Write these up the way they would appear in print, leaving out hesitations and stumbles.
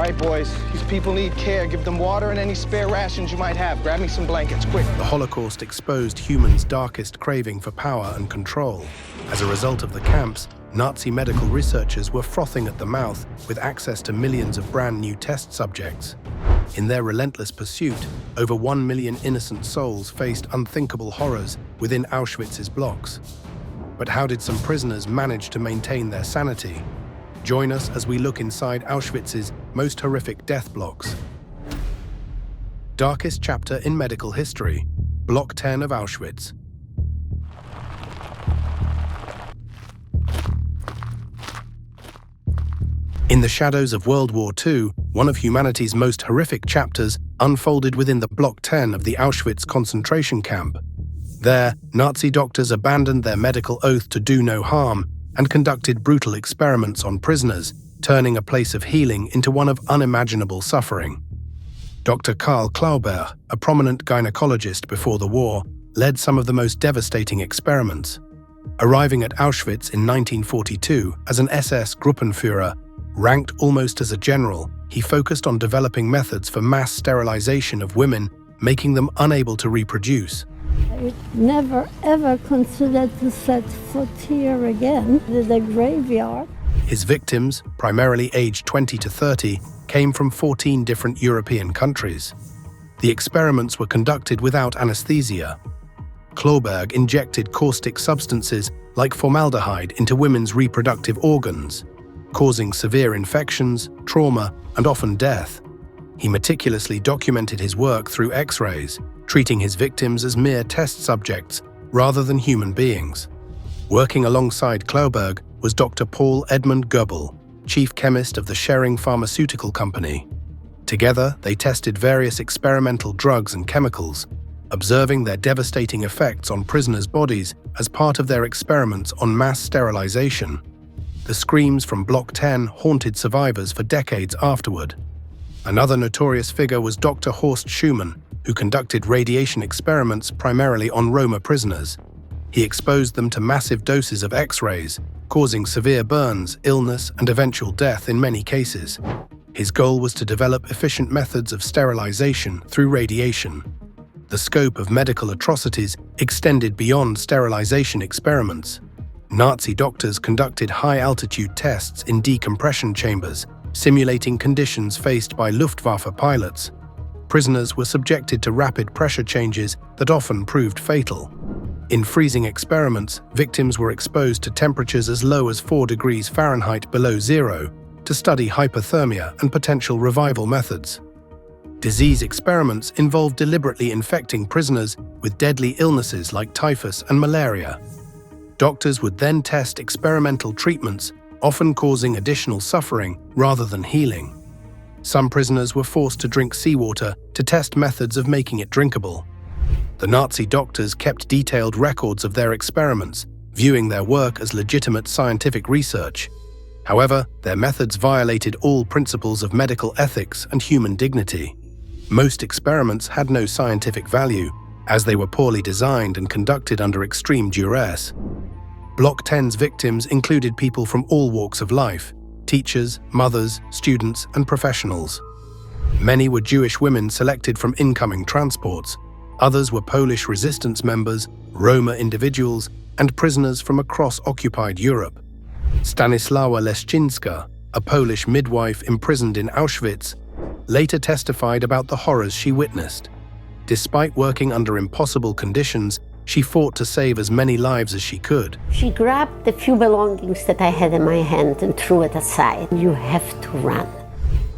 right, boys. These people need care. Give them water and any spare rations you might have. Grab me some blankets, quick. The Holocaust exposed humans' darkest craving for power and control. As a result of the camps, Nazi medical researchers were frothing at the mouth with access to millions of brand new test subjects. In their relentless pursuit, over 1 million innocent souls faced unthinkable horrors within Auschwitz's blocks. But how did some prisoners manage to maintain their sanity? Join us as we look inside Auschwitz's most horrific death blocks. Darkest chapter in medical history, Block 10 of Auschwitz. In the shadows of World War II, one of humanity's most horrific chapters unfolded within the Block 10 of the Auschwitz concentration camp. There, Nazi doctors abandoned their medical oath to do no harm and conducted brutal experiments on prisoners, turning a place of healing into one of unimaginable suffering. Dr. Karl Klauber, a prominent gynecologist before the war, led some of the most devastating experiments. Arriving at Auschwitz in 1942 as an SS Gruppenführer, ranked almost as a general, he focused on developing methods for mass sterilization of women, making them unable to reproduce. I never ever considered to set foot here again, the graveyard. His victims, primarily aged 20 to 30, came from 14 different European countries. The experiments were conducted without anesthesia. Klauberg injected caustic substances like formaldehyde into women's reproductive organs, causing severe infections, trauma, and often death. He meticulously documented his work through X-rays, treating his victims as mere test subjects rather than human beings. Working alongside Klauberg was Dr. Paul Edmund Goebbels, chief chemist of the Schering Pharmaceutical Company. Together, they tested various experimental drugs and chemicals, observing their devastating effects on prisoners' bodies as part of their experiments on mass sterilization. The screams from Block 10 haunted survivors for decades afterward. Another notorious figure was Dr. Horst Schumann, who conducted radiation experiments primarily on Roma prisoners. He exposed them to massive doses of X-rays, causing severe burns, illness, and eventual death in many cases. His goal was to develop efficient methods of sterilization through radiation. The scope of medical atrocities extended beyond sterilization experiments. Nazi doctors conducted high-altitude tests in decompression chambers, simulating conditions faced by Luftwaffe pilots. Prisoners were subjected to rapid pressure changes that often proved fatal. In freezing experiments, victims were exposed to temperatures as low as 4 degrees Fahrenheit below zero to study hypothermia and potential revival methods. Disease experiments involved deliberately infecting prisoners with deadly illnesses like typhus and malaria. Doctors would then test experimental treatments, often causing additional suffering rather than healing. Some prisoners were forced to drink seawater to test methods of making it drinkable. The Nazi doctors kept detailed records of their experiments, viewing their work as legitimate scientific research. However, their methods violated all principles of medical ethics and human dignity. Most experiments had no scientific value, as they were poorly designed and conducted under extreme duress. Block 10's victims included people from all walks of life: teachers, mothers, students, and professionals. Many were Jewish women selected from incoming transports. Others were Polish resistance members, Roma individuals, and prisoners from across occupied Europe. Stanisława Leszczyńska, a Polish midwife imprisoned in Auschwitz, later testified about the horrors she witnessed. Despite working under impossible conditions, she fought to save as many lives as she could. She grabbed the few belongings that I had in my hand and threw it aside. You have to run.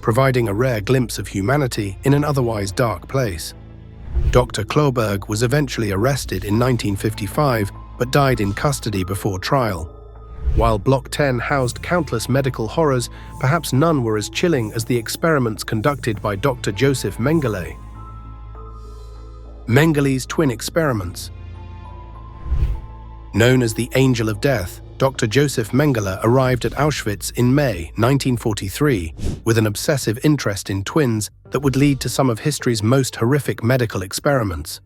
Providing a rare glimpse of humanity in an otherwise dark place. Dr. Klauberg was eventually arrested in 1955, but died in custody before trial. While Block 10 housed countless medical horrors, perhaps none were as chilling as the experiments conducted by Dr. Joseph Mengele. Mengele's twin experiments. Known as the Angel of Death, Dr. Joseph Mengele arrived at Auschwitz in May 1943 with an obsessive interest in twins that would lead to some of history's most horrific medical experiments.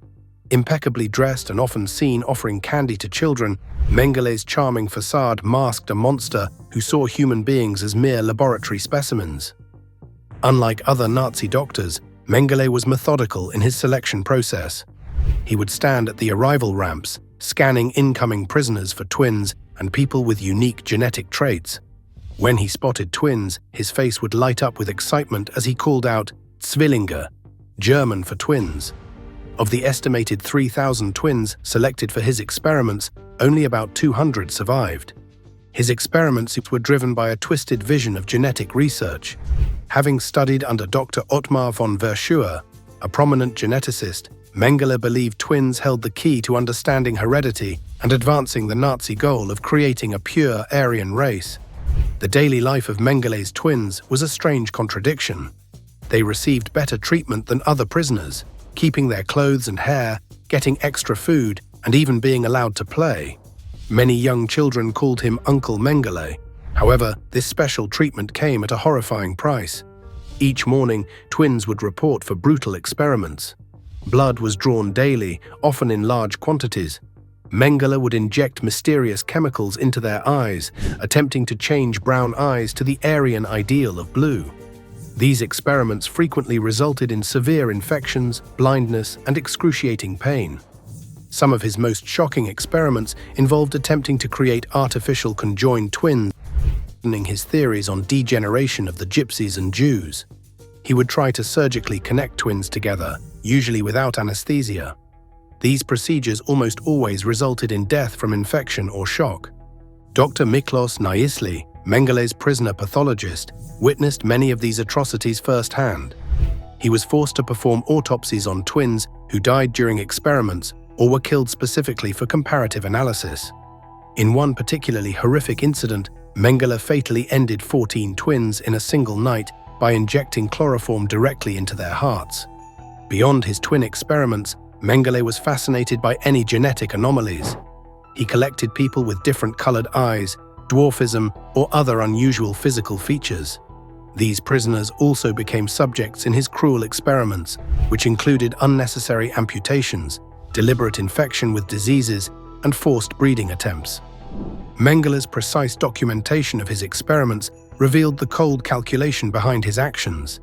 Impeccably dressed and often seen offering candy to children, Mengele's charming facade masked a monster who saw human beings as mere laboratory specimens. Unlike other Nazi doctors, Mengele was methodical in his selection process. He would stand at the arrival ramps, scanning incoming prisoners for twins and people with unique genetic traits. When he spotted twins, his face would light up with excitement as he called out Zwillinge, German for twins. Of the estimated 3,000 twins selected for his experiments, only about 200 survived. His experiments were driven by a twisted vision of genetic research. Having studied under Dr. Ottmar von Verschuer, a prominent geneticist, Mengele believed twins held the key to understanding heredity and advancing the Nazi goal of creating a pure Aryan race. The daily life of Mengele's twins was a strange contradiction. They received better treatment than other prisoners, keeping their clothes and hair, getting extra food, and even being allowed to play. Many young children called him Uncle Mengele. However, this special treatment came at a horrifying price. Each morning, twins would report for brutal experiments. Blood was drawn daily, often in large quantities. Mengele would inject mysterious chemicals into their eyes, attempting to change brown eyes to the Aryan ideal of blue. These experiments frequently resulted in severe infections, blindness, and excruciating pain. Some of his most shocking experiments involved attempting to create artificial conjoined twins, his theories on degeneration of the Gypsies and Jews. He would try to surgically connect twins together, usually without anesthesia. These procedures almost always resulted in death from infection or shock. Dr. Miklos Naisli, Mengele's prisoner pathologist, witnessed many of these atrocities firsthand. He was forced to perform autopsies on twins who died during experiments or were killed specifically for comparative analysis. In one particularly horrific incident, Mengele fatally ended 14 twins in a single night by injecting chloroform directly into their hearts. Beyond his twin experiments, Mengele was fascinated by any genetic anomalies. He collected people with different colored eyes, dwarfism, or other unusual physical features. These prisoners also became subjects in his cruel experiments, which included unnecessary amputations, deliberate infection with diseases, and forced breeding attempts. Mengele's precise documentation of his experiments revealed the cold calculation behind his actions.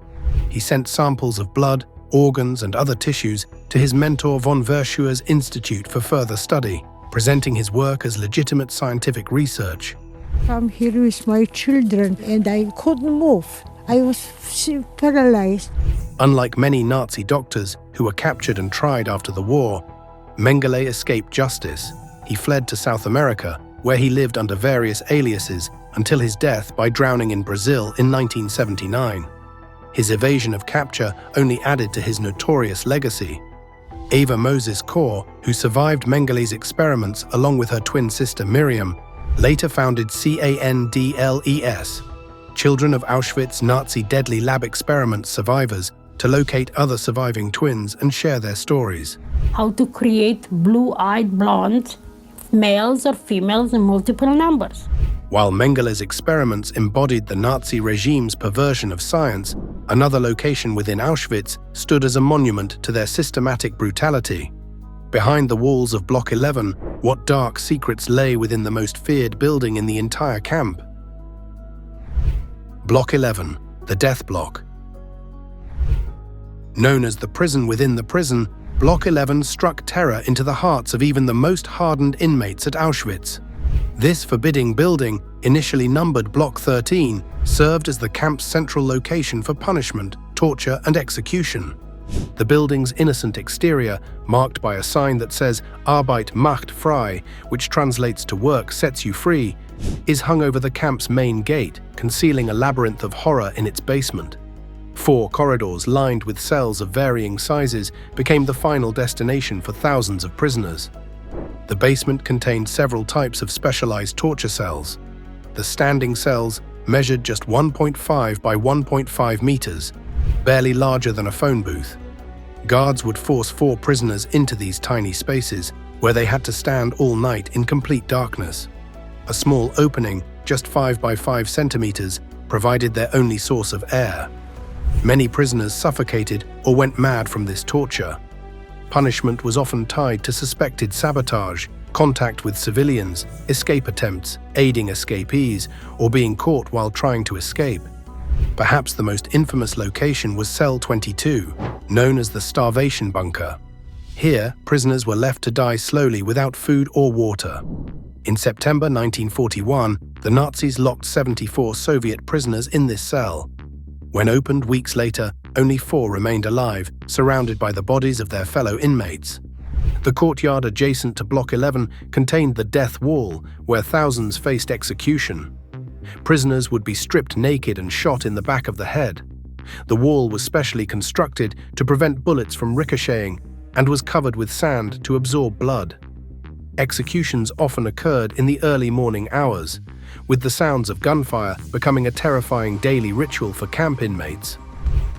He sent samples of blood, organs, and other tissues to his mentor von Verschuer's Institute for further study, presenting his work as legitimate scientific research. I'm here with my children and I couldn't move. I was paralyzed. Unlike many Nazi doctors who were captured and tried after the war, Mengele escaped justice. He fled to South America, where he lived under various aliases until his death by drowning in Brazil in 1979. His evasion of capture only added to his notorious legacy. Eva Moses Kor, who survived Mengele's experiments along with her twin sister Miriam, later founded CANDLES, Children of Auschwitz Nazi Deadly Lab Experiments Survivors, to locate other surviving twins and share their stories. How to create blue-eyed blonde males or females in multiple numbers. While Mengele's experiments embodied the Nazi regime's perversion of science, another location within Auschwitz stood as a monument to their systematic brutality. Behind the walls of Block 11, what dark secrets lay within the most feared building in the entire camp? Block 11, the Death Block. Known as the prison within the prison, Block 11 struck terror into the hearts of even the most hardened inmates at Auschwitz. This forbidding building, initially numbered Block 13, served as the camp's central location for punishment, torture, and execution. The building's innocent exterior, marked by a sign that says Arbeit macht frei, which translates to work sets you free, is hung over the camp's main gate, concealing a labyrinth of horror in its basement. 4 corridors lined with cells of varying sizes became the final destination for thousands of prisoners. The basement contained several types of specialized torture cells. The standing cells measured just 1.5 by 1.5 meters, barely larger than a phone booth. Guards would force 4 prisoners into these tiny spaces, where they had to stand all night in complete darkness. A small opening, just 5 by 5 centimeters, provided their only source of air. Many prisoners suffocated or went mad from this torture. Punishment was often tied to suspected sabotage, contact with civilians, escape attempts, aiding escapees, or being caught while trying to escape. Perhaps the most infamous location was Cell 22, known as the starvation bunker. Here, prisoners were left to die slowly without food or water. In September 1941, the Nazis locked 74 Soviet prisoners in this cell. When opened weeks later, only 4 remained alive, surrounded by the bodies of their fellow inmates. The courtyard adjacent to Block 11 contained the death wall, where thousands faced execution. Prisoners would be stripped naked and shot in the back of the head. The wall was specially constructed to prevent bullets from ricocheting and was covered with sand to absorb blood. Executions often occurred in the early morning hours, with the sounds of gunfire becoming a terrifying daily ritual for camp inmates.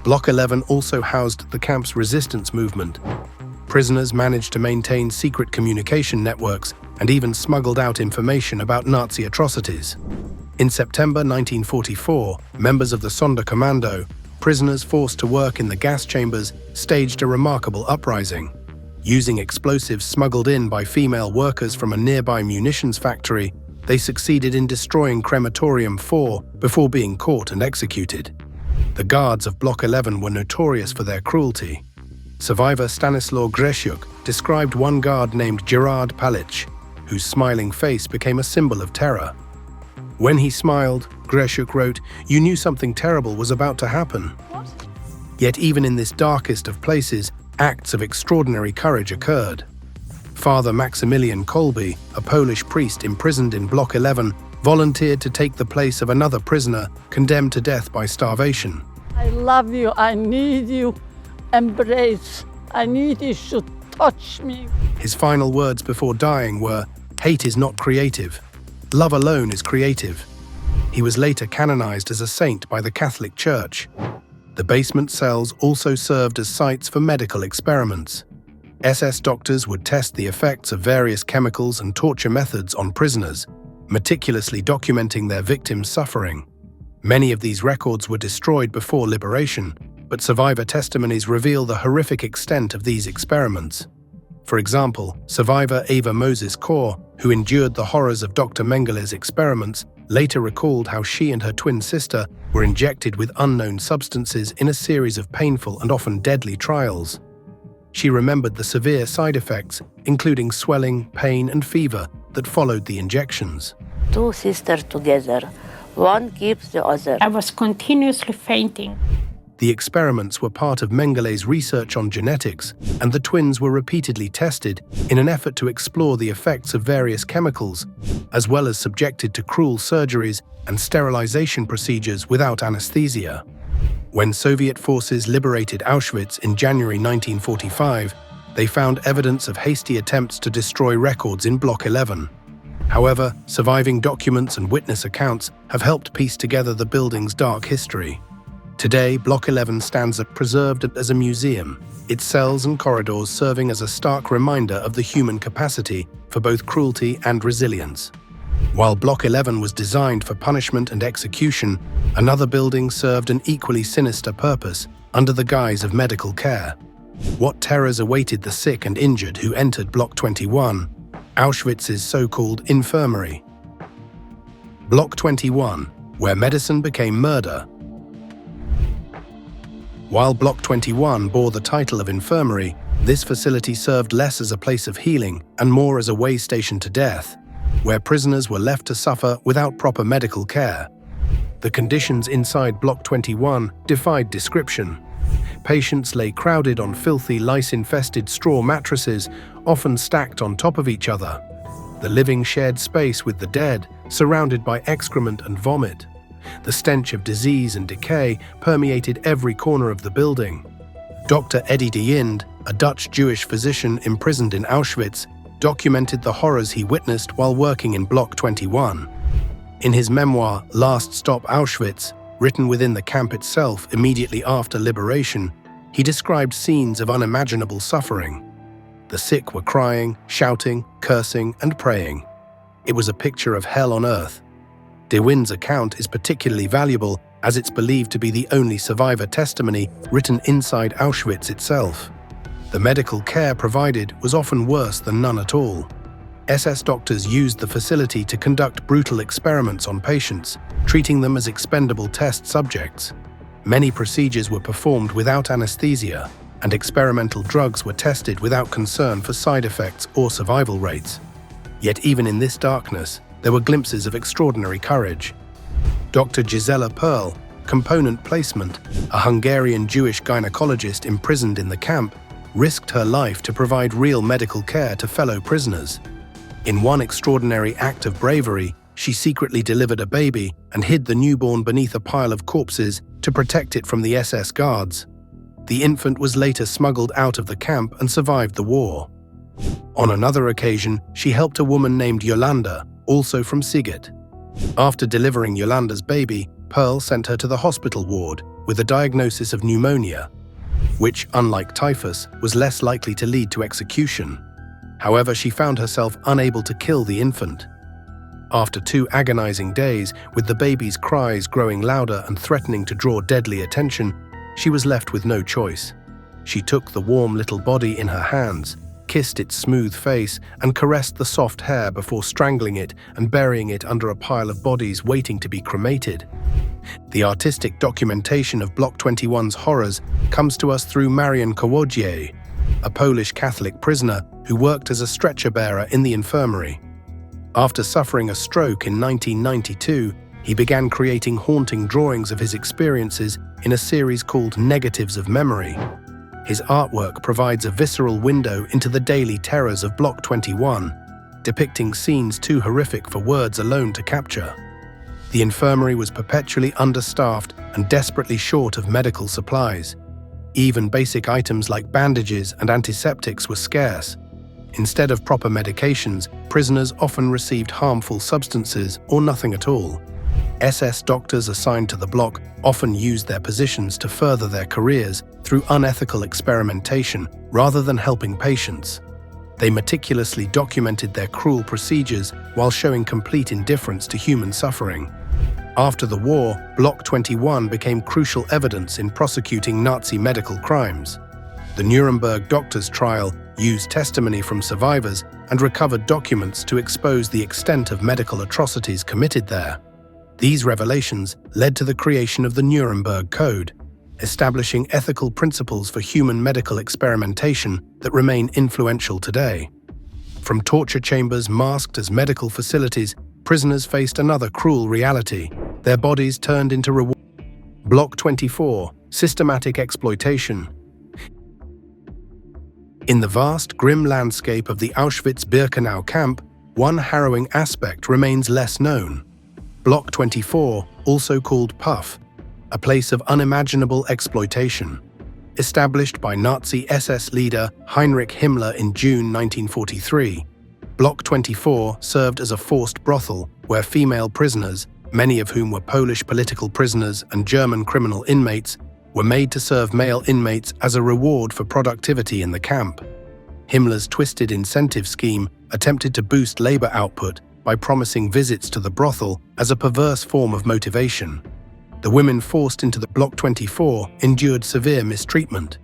Block 11 also housed the camp's resistance movement. Prisoners managed to maintain secret communication networks and even smuggled out information about Nazi atrocities. In September 1944, members of the Sonderkommando, prisoners forced to work in the gas chambers, staged a remarkable uprising. Using explosives smuggled in by female workers from a nearby munitions factory, they succeeded in destroying Crematorium 4 before being caught and executed. The guards of Block 11 were notorious for their cruelty. Survivor Stanislaw Grzesiuk described one guard named Gerard Palich, whose smiling face became a symbol of terror. When he smiled, Grzesiuk wrote, "You knew something terrible was about to happen." Yet even in this darkest of places, acts of extraordinary courage occurred. Father Maximilian Kolbe, a Polish priest imprisoned in Block 11, volunteered to take the place of another prisoner condemned to death by starvation. I love you, I need you, embrace, I need you to touch me. His final words before dying were, "Hate is not creative. Love alone is creative." He was later canonized as a saint by the Catholic Church. The basement cells also served as sites for medical experiments. SS doctors would test the effects of various chemicals and torture methods on prisoners, meticulously documenting their victims' suffering. Many of these records were destroyed before liberation, but survivor testimonies reveal the horrific extent of these experiments. For example, survivor Ava Moses Kaur, who endured the horrors of Dr. Mengele's experiments, later recalled how she and her twin sister were injected with unknown substances in a series of painful and often deadly trials. She remembered the severe side effects, including swelling, pain, and fever, that followed the injections. 2 sisters together, one keeps the other. I was continuously fainting. The experiments were part of Mengele's research on genetics, and the twins were repeatedly tested in an effort to explore the effects of various chemicals, as well as subjected to cruel surgeries and sterilization procedures without anesthesia. When Soviet forces liberated Auschwitz in January 1945, they found evidence of hasty attempts to destroy records in Block 11. However, surviving documents and witness accounts have helped piece together the building's dark history. Today, Block 11 stands preserved as a museum, its cells and corridors serving as a stark reminder of the human capacity for both cruelty and resilience. While Block 11 was designed for punishment and execution, another building served an equally sinister purpose under the guise of medical care. What terrors awaited the sick and injured who entered Block 21, Auschwitz's so-called infirmary? Block 21, where medicine became murder. While Block 21 bore the title of infirmary, this facility served less as a place of healing and more as a way station to death, where prisoners were left to suffer without proper medical care. The conditions inside Block 21 defied description. Patients lay crowded on filthy, lice-infested straw mattresses, often stacked on top of each other. The living shared space with the dead, surrounded by excrement and vomit. The stench of disease and decay permeated every corner of the building. Dr. Eddie de Yind, a Dutch Jewish physician imprisoned in Auschwitz, documented the horrors he witnessed while working in Block 21. In his memoir, Last Stop Auschwitz, written within the camp itself immediately after liberation, he described scenes of unimaginable suffering. The sick were crying, shouting, cursing, and praying. It was a picture of hell on earth. De Yind's account is particularly valuable as it's believed to be the only survivor testimony written inside Auschwitz itself. The medical care provided was often worse than none at all. SS doctors used the facility to conduct brutal experiments on patients, treating them as expendable test subjects. Many procedures were performed without anesthesia, and experimental drugs were tested without concern for side effects or survival rates. Yet even in this darkness, there were glimpses of extraordinary courage. Dr. Gisela Perl, component placement, a Hungarian Jewish gynecologist imprisoned in the camp, risked her life to provide real medical care to fellow prisoners. In one extraordinary act of bravery, she secretly delivered a baby and hid the newborn beneath a pile of corpses to protect it from the SS guards. The infant was later smuggled out of the camp and survived the war. On another occasion, she helped a woman named Yolanda, also from Sighet. After delivering Yolanda's baby, Pearl sent her to the hospital ward with a diagnosis of pneumonia, which, unlike typhus, was less likely to lead to execution. However, she found herself unable to kill the infant. After 2 agonizing days, with the baby's cries growing louder and threatening to draw deadly attention, she was left with no choice. She took the warm little body in her hands, kissed its smooth face, and caressed the soft hair before strangling it and burying it under a pile of bodies waiting to be cremated. The artistic documentation of Block 21's horrors comes to us through Marian Kołodziej, a Polish Catholic prisoner who worked as a stretcher-bearer in the infirmary. After suffering a stroke in 1992, he began creating haunting drawings of his experiences in a series called Negatives of Memory. His artwork provides a visceral window into the daily terrors of Block 21, depicting scenes too horrific for words alone to capture. The infirmary was perpetually understaffed and desperately short of medical supplies. Even basic items like bandages and antiseptics were scarce. Instead of proper medications, prisoners often received harmful substances or nothing at all. SS doctors assigned to the block often used their positions to further their careers through unethical experimentation rather than helping patients. They meticulously documented their cruel procedures while showing complete indifference to human suffering. After the war, Block 21 became crucial evidence in prosecuting Nazi medical crimes. The Nuremberg doctors' trial used testimony from survivors and recovered documents to expose the extent of medical atrocities committed there. These revelations led to the creation of the Nuremberg Code, establishing ethical principles for human medical experimentation that remain influential today. From torture chambers masked as medical facilities, prisoners faced another cruel reality: their bodies turned into reward. Block 24, systematic exploitation. In the vast, grim landscape of the Auschwitz-Birkenau camp, one harrowing aspect remains less known. Block 24, also called PUF, a place of unimaginable exploitation. Established by Nazi SS leader Heinrich Himmler in June 1943, Block 24 served as a forced brothel where female prisoners, many of whom were Polish political prisoners and German criminal inmates, were made to serve male inmates as a reward for productivity in the camp. Himmler's twisted incentive scheme attempted to boost labor output by promising visits to the brothel as a perverse form of motivation. The women forced into the Block 24 endured severe mistreatment.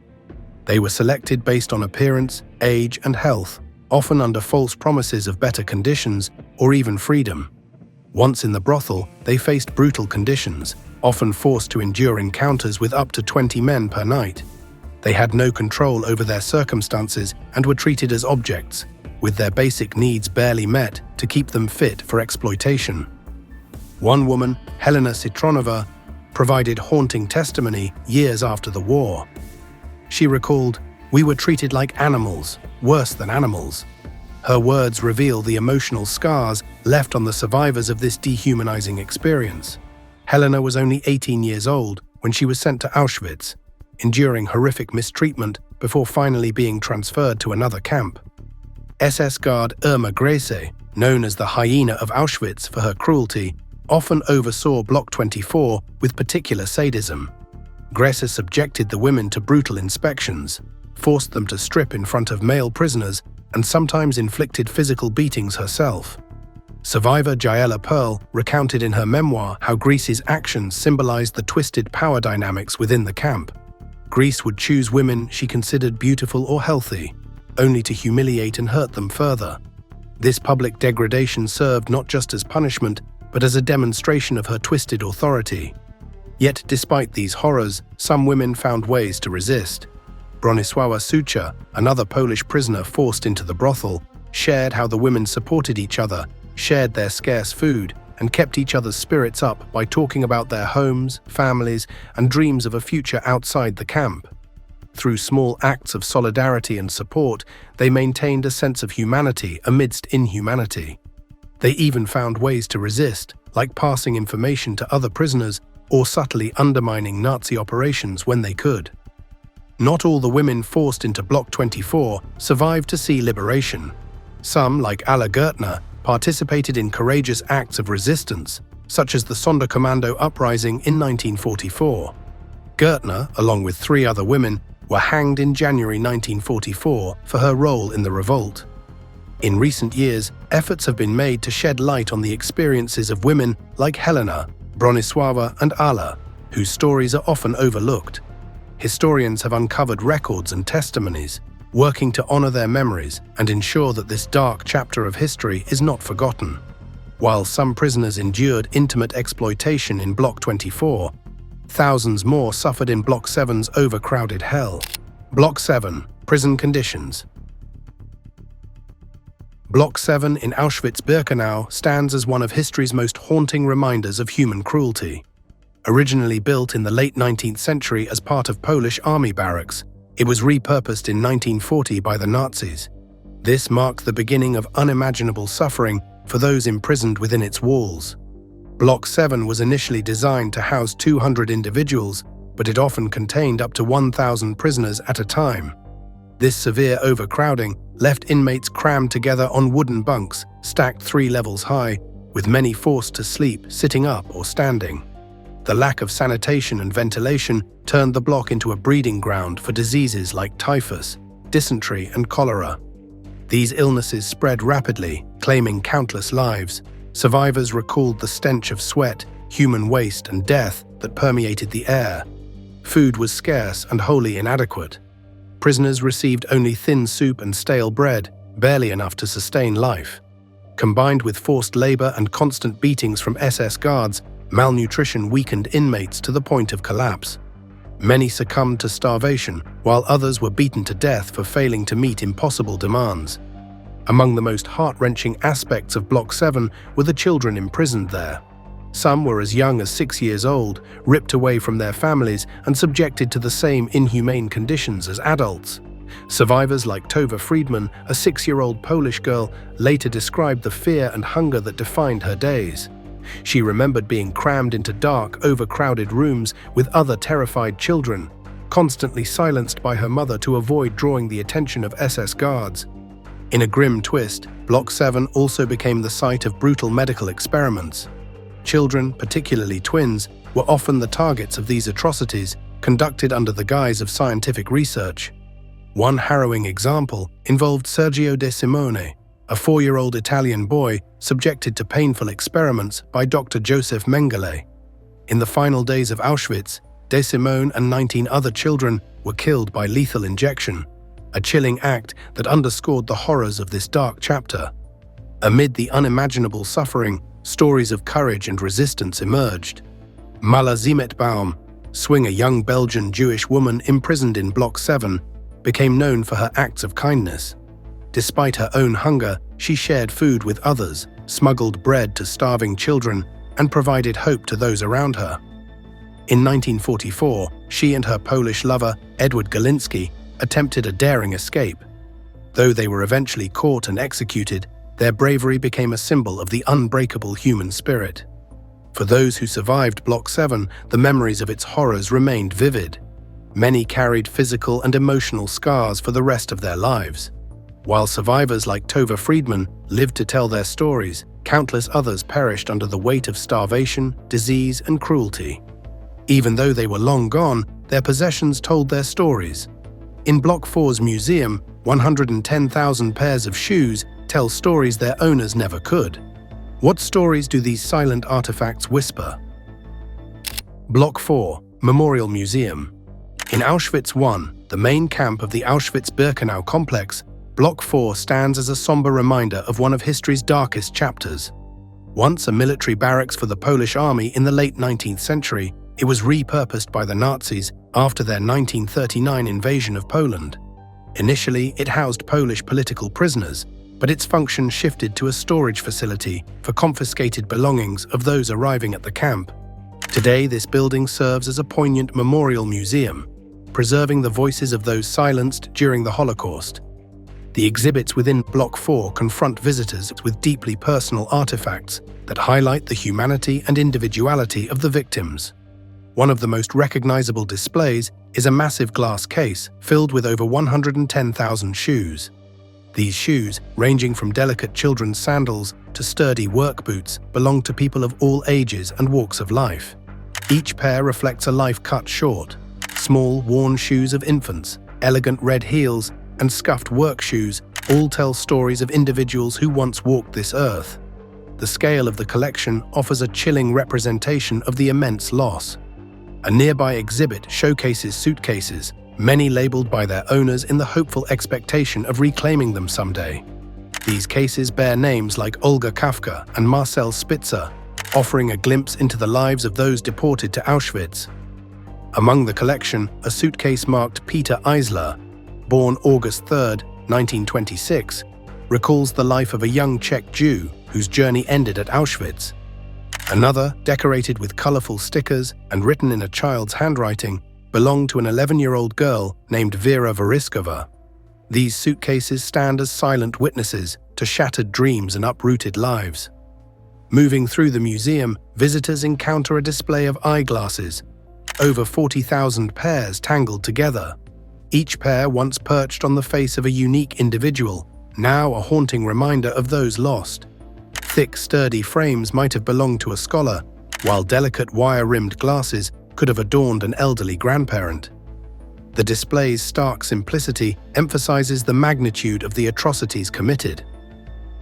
They were selected based on appearance, age, and health, often under false promises of better conditions or even freedom. Once in the brothel, they faced brutal conditions, often forced to endure encounters with up to 20 men per night. They had no control over their circumstances and were treated as objects, with their basic needs barely met to keep them fit for exploitation. One woman, Helena Citronova, provided haunting testimony years after the war. She recalled, "We were treated like animals, worse than animals." Her words reveal the emotional scars left on the survivors of this dehumanizing experience. Helena was only 18 years old when she was sent to Auschwitz, enduring horrific mistreatment before finally being transferred to another camp. SS guard Irma Grace, known as the hyena of Auschwitz for her cruelty, often oversaw Block 24 with particular sadism. Grace subjected the women to brutal inspections, forced them to strip in front of male prisoners, and sometimes inflicted physical beatings herself. Survivor Jaela Pearl recounted in her memoir how Grace's actions symbolized the twisted power dynamics within the camp. Grace would choose women she considered beautiful or healthy, only to humiliate and hurt them further. This public degradation served not just as punishment, but as a demonstration of her twisted authority. Yet, despite these horrors, some women found ways to resist. Bronisława Sucha, another Polish prisoner forced into the brothel, shared how the women supported each other, shared their scarce food, and kept each other's spirits up by talking about their homes, families, and dreams of a future outside the camp. Through small acts of solidarity and support, they maintained a sense of humanity amidst inhumanity. They even found ways to resist, like passing information to other prisoners or subtly undermining Nazi operations when they could. Not all the women forced into Block 24 survived to see liberation. Some, like Alla Gertner, participated in courageous acts of resistance, such as the Sonderkommando uprising in 1944. Gertner, along with 3 other women, were hanged in January 1944 for her role in the revolt. In recent years, efforts have been made to shed light on the experiences of women like Helena, Bronisława, and Alla, whose stories are often overlooked. Historians have uncovered records and testimonies, working to honor their memories and ensure that this dark chapter of history is not forgotten. While some prisoners endured intimate exploitation in Block 24, thousands more suffered in Block 7's overcrowded hell. Block 7. Prison conditions. Block 7 in Auschwitz-Birkenau stands as one of history's most haunting reminders of human cruelty. Originally built in the late 19th century as part of Polish army barracks, it was repurposed in 1940 by the Nazis. This marked the beginning of unimaginable suffering for those imprisoned within its walls. Block 7 was initially designed to house 200 individuals, but it often contained up to 1,000 prisoners at a time. This severe overcrowding left inmates crammed together on wooden bunks, stacked 3 levels high, with many forced to sleep sitting up or standing. The lack of sanitation and ventilation turned the block into a breeding ground for diseases like typhus, dysentery, and cholera. These illnesses spread rapidly, claiming countless lives. Survivors recalled the stench of sweat, human waste, and death that permeated the air. Food was scarce and wholly inadequate. Prisoners received only thin soup and stale bread, barely enough to sustain life. Combined with forced labor and constant beatings from SS guards, malnutrition weakened inmates to the point of collapse. Many succumbed to starvation, while others were beaten to death for failing to meet impossible demands. Among the most heart-wrenching aspects of Block 7 were the children imprisoned there. Some were as young as 6 years old, ripped away from their families and subjected to the same inhumane conditions as adults. Survivors like Tova Friedman, a 6-year-old Polish girl, later described the fear and hunger that defined her days. She remembered being crammed into dark, overcrowded rooms with other terrified children, constantly silenced by her mother to avoid drawing the attention of SS guards. In a grim twist, Block 7 also became the site of brutal medical experiments. Children, particularly twins, were often the targets of these atrocities, conducted under the guise of scientific research. One harrowing example involved Sergio De Simone, a 4-year-old Italian boy subjected to painful experiments by Dr. Joseph Mengele. In the final days of Auschwitz, De Simone and 19 other children were killed by lethal injection, a chilling act that underscored the horrors of this dark chapter. Amid the unimaginable suffering, stories of courage and resistance emerged. Mala Zimetbaum, a young Belgian Jewish woman imprisoned in Block 7, became known for her acts of kindness. Despite her own hunger, she shared food with others, smuggled bread to starving children, and provided hope to those around her. In 1944, she and her Polish lover, Edward Galiński, attempted a daring escape. Though they were eventually caught and executed, their bravery became a symbol of the unbreakable human spirit. For those who survived Block 7, the memories of its horrors remained vivid. Many carried physical and emotional scars for the rest of their lives. While survivors like Tova Friedman lived to tell their stories, countless others perished under the weight of starvation, disease, and cruelty. Even though they were long gone, their possessions told their stories. In Block 4's museum, 110,000 pairs of shoes tell stories their owners never could. What stories do these silent artifacts whisper? Block 4, Memorial Museum. In Auschwitz I, the main camp of the Auschwitz-Birkenau complex, Block 4 stands as a somber reminder of one of history's darkest chapters. Once a military barracks for the Polish army in the late 19th century, it was repurposed by the Nazis after their 1939 invasion of Poland. Initially, it housed Polish political prisoners, but its function shifted to a storage facility for confiscated belongings of those arriving at the camp. Today, this building serves as a poignant memorial museum, preserving the voices of those silenced during the Holocaust. The exhibits within Block 4 confront visitors with deeply personal artifacts that highlight the humanity and individuality of the victims. One of the most recognizable displays is a massive glass case filled with over 110,000 shoes. These shoes, ranging from delicate children's sandals to sturdy work boots, belong to people of all ages and walks of life. Each pair reflects a life cut short. Small, worn shoes of infants, elegant red heels, and scuffed work shoes all tell stories of individuals who once walked this earth. The scale of the collection offers a chilling representation of the immense loss. A nearby exhibit showcases suitcases, many labeled by their owners in the hopeful expectation of reclaiming them someday. These cases bear names like Olga Kafka and Marcel Spitzer, offering a glimpse into the lives of those deported to Auschwitz. Among the collection, a suitcase marked Peter Eisler, born August 3, 1926, recalls the life of a young Czech Jew whose journey ended at Auschwitz. Another, decorated with colorful stickers and written in a child's handwriting, belonged to an 11-year-old girl named Vera Veriskova. These suitcases stand as silent witnesses to shattered dreams and uprooted lives. Moving through the museum, visitors encounter a display of eyeglasses, over 40,000 pairs tangled together. Each pair once perched on the face of a unique individual, now a haunting reminder of those lost. Thick, sturdy frames might have belonged to a scholar, while delicate wire-rimmed glasses could have adorned an elderly grandparent. The display's stark simplicity emphasizes the magnitude of the atrocities committed.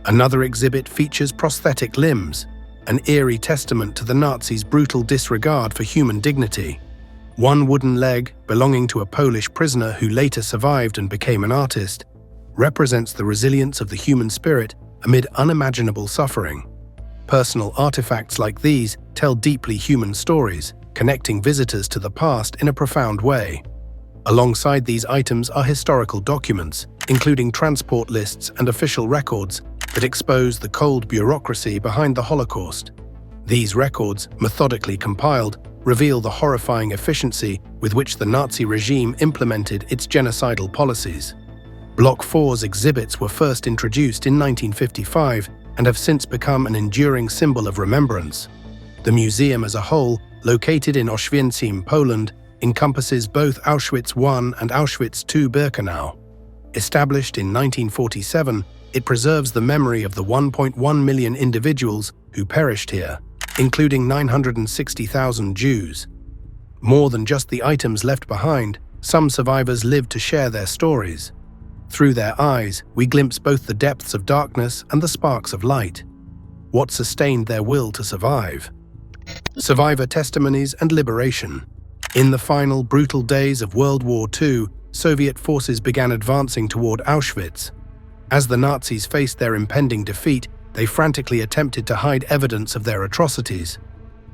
Another exhibit features prosthetic limbs, an eerie testament to the Nazis' brutal disregard for human dignity. One wooden leg, belonging to a Polish prisoner who later survived and became an artist, represents the resilience of the human spirit amid unimaginable suffering. Personal artifacts like these tell deeply human stories, connecting visitors to the past in a profound way. Alongside these items are historical documents, including transport lists and official records that expose the cold bureaucracy behind the Holocaust. These records, methodically compiled, reveal the horrifying efficiency with which the Nazi regime implemented its genocidal policies. Block 4's exhibits were first introduced in 1955 and have since become an enduring symbol of remembrance. The museum as a whole, located in Oświęcim, Poland, encompasses both Auschwitz I and Auschwitz II-Birkenau. Established in 1947, it preserves the memory of the 1.1 million individuals who perished here, including 960,000 Jews. More than just the items left behind, some survivors lived to share their stories. Through their eyes, we glimpse both the depths of darkness and the sparks of light. What sustained their will to survive? Survivor testimonies and liberation. In the final brutal days of World War II, Soviet forces began advancing toward Auschwitz. As the Nazis faced their impending defeat, they frantically attempted to hide evidence of their atrocities.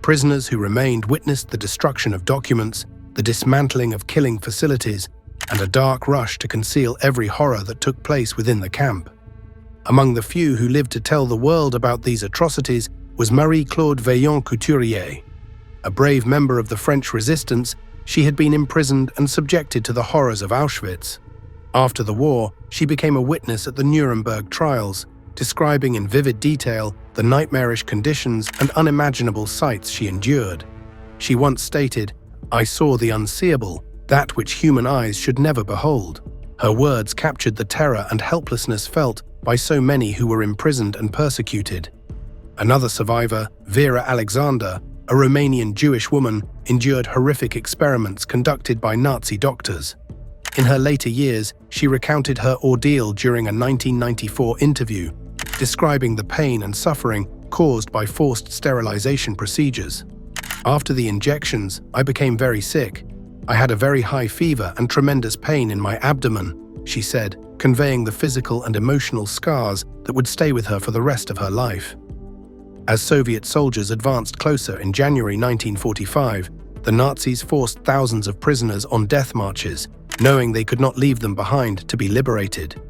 Prisoners who remained witnessed the destruction of documents, the dismantling of killing facilities, and a dark rush to conceal every horror that took place within the camp. Among the few who lived to tell the world about these atrocities was Marie-Claude Vaillant-Couturier. A brave member of the French resistance, she had been imprisoned and subjected to the horrors of Auschwitz. After the war, she became a witness at the Nuremberg trials, describing in vivid detail the nightmarish conditions and unimaginable sights she endured. She once stated, "I saw the unseeable, that which human eyes should never behold." Her words captured the terror and helplessness felt by so many who were imprisoned and persecuted. Another survivor, Vera Alexander, a Romanian Jewish woman, endured horrific experiments conducted by Nazi doctors. In her later years, she recounted her ordeal during a 1994 interview, describing the pain and suffering caused by forced sterilization procedures. "After the injections, I became very sick. I had a very high fever and tremendous pain in my abdomen," she said, conveying the physical and emotional scars that would stay with her for the rest of her life. As Soviet soldiers advanced closer in January 1945, the Nazis forced thousands of prisoners on death marches, knowing they could not leave them behind to be liberated.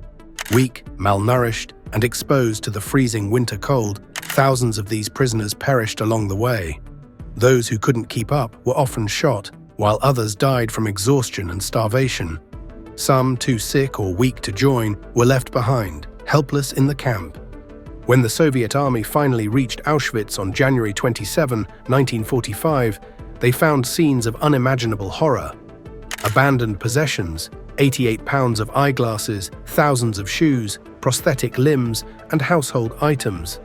Weak, malnourished, and exposed to the freezing winter cold, thousands of these prisoners perished along the way. Those who couldn't keep up were often shot, while others died from exhaustion and starvation. Some, too sick or weak to join, were left behind, helpless in the camp. When the Soviet army finally reached Auschwitz on January 27, 1945, they found scenes of unimaginable horror. Abandoned possessions, 88 pounds of eyeglasses, thousands of shoes, prosthetic limbs, and household items.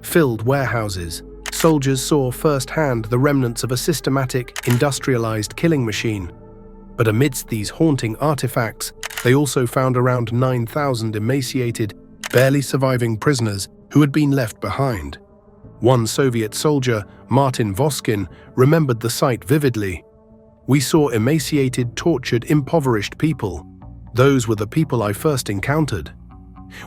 Filled warehouses, soldiers saw firsthand the remnants of a systematic, industrialized killing machine. But amidst these haunting artifacts, they also found around 9,000 emaciated, barely surviving prisoners who had been left behind. One Soviet soldier, Martin Voskin, remembered the sight vividly. "We saw emaciated, tortured, impoverished people. Those were the people I first encountered.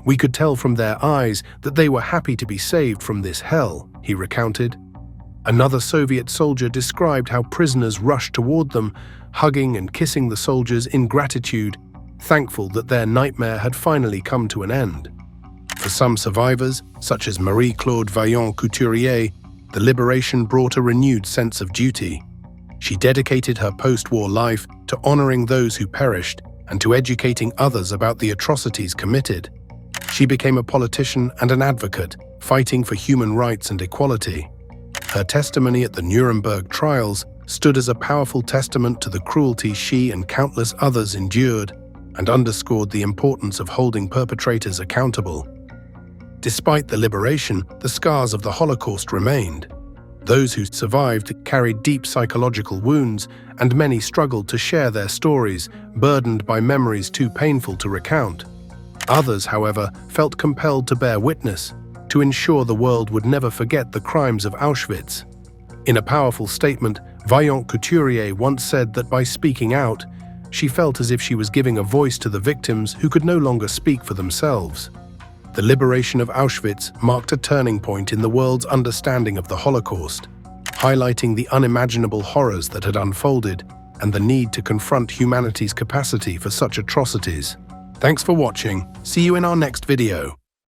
We could tell from their eyes that they were happy to be saved from this hell," he recounted. Another Soviet soldier described how prisoners rushed toward them, hugging and kissing the soldiers in gratitude, thankful that their nightmare had finally come to an end. For some survivors, such as Marie-Claude Vaillant-Couturier, the liberation brought a renewed sense of duty. She dedicated her post-war life to honoring those who perished and to educating others about the atrocities committed. She became a politician and an advocate, fighting for human rights and equality. Her testimony at the Nuremberg trials stood as a powerful testament to the cruelty she and countless others endured and underscored the importance of holding perpetrators accountable. Despite the liberation, the scars of the Holocaust remained. Those who survived carried deep psychological wounds, and many struggled to share their stories, burdened by memories too painful to recount. Others, however, felt compelled to bear witness, to ensure the world would never forget the crimes of Auschwitz. In a powerful statement, Vaillant-Couturier once said that by speaking out, she felt as if she was giving a voice to the victims who could no longer speak for themselves. The liberation of Auschwitz marked a turning point in the world's understanding of the Holocaust, highlighting the unimaginable horrors that had unfolded and the need to confront humanity's capacity for such atrocities. Thanks for watching. See you in our next video.